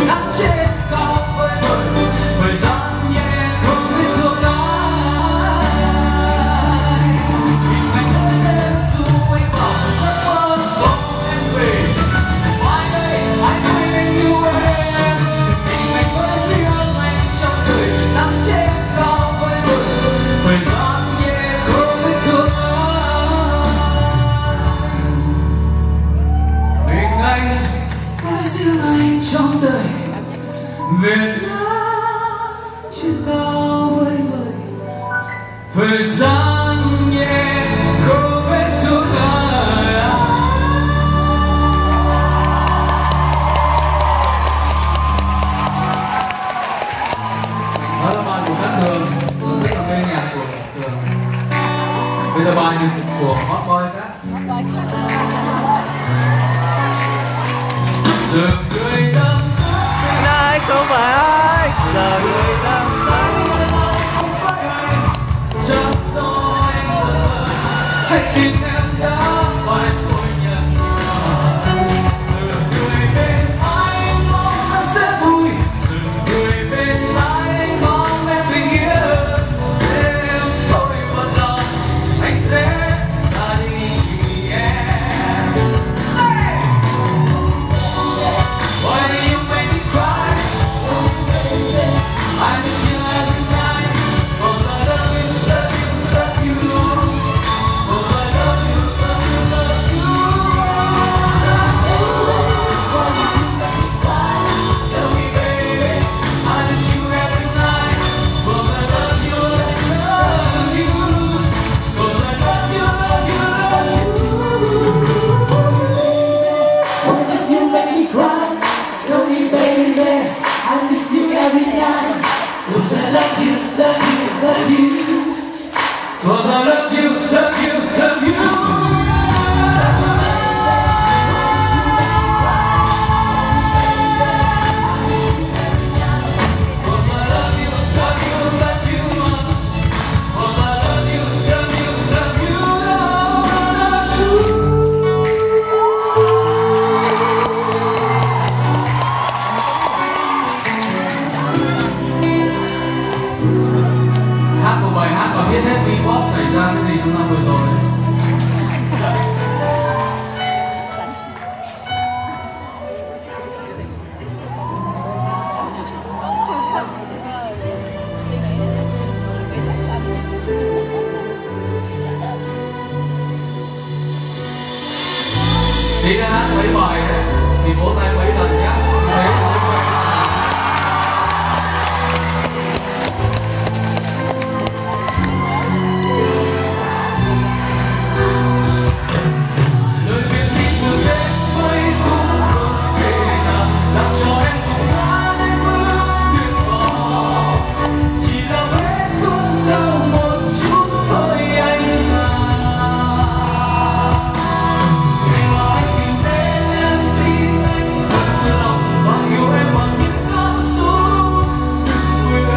nắng trên cao vơi vợi, thời gian nhẹ không biết thương ai. Nhìn anh mỗi đêm dù anh bảo giấc mơ không em về, mai đây anh nói anh yêu em. Nhìn anh với riêng anh trong đời, nắng trên cao vơi vợi, thời gian nhẹ không biết thương ai. Mình anh với riêng anh trong đời, Việt Nam trên cao vơi vợi, thời gian nhẹ không vết thương ai. Đó là bài của Cát Tường, tôi rất là mê nhạc của Tường. Bây giờ bài của Hot Boy Cát. Giờ người đang ai không phải ai, giờ người đang say. không phải anh, chắc do anh lỡ. Hãy tin em đã phải phủ nhận. Giờ người bên anh mong anh sẽ vui, giờ người bên anh mong em bình yên. Để em thôi mất lòng, anh sẽ ra đi vì em. Why do you make me cry? I miss you every night, 'cause I love you, love you, love you. 'Cause I love you, love you, love you. Tell me baby, I miss you every night, 'cause I love you, love you, love you. 'Cause I love you, love you, love you. Why did you make me cry? Tell me baby, I miss you every night. 'Cause I love you, love you, love you. 'Cause I love you, love you, love you. Hát một bài hát và biết hết V-pop xảy ra cái gì trong năm vừa rồi. Đi ra hát mấy bài ấy, thì vỗ tay mấy lần nhé. Lời biệt ly của đêm mấy cũng không thể nào làm cho em cùng ta đến bước tuyệt vọng. Chỉ là vết thương sau một chút thôi anh à. Ngày mà anh tìm đến em tin anh thật lòng và yêu em bằng những cảm xúc nguyện.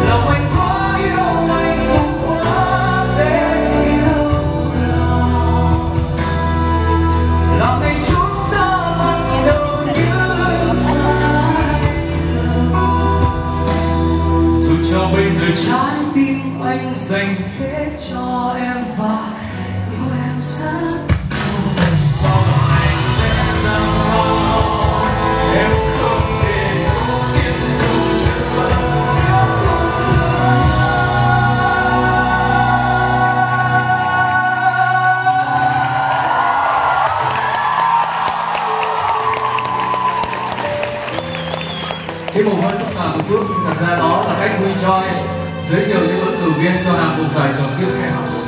Lòng anh quá yêu anh cũng quá đến yêu lòng. Làm nên chúng ta bắt đầu những sai lầm. Dù cho bây giờ trái tim anh dành hết cho em và yêu em rất nhiều. Sau này sẽ ra sao em không thể cố tiếp tục nữa. Cái mục hơi phức tạp một chút nhưng thật ra đó là cách We Choice giới thiệu những ứng cử viên cho đàn cuộc giải thưởng tiếp theo.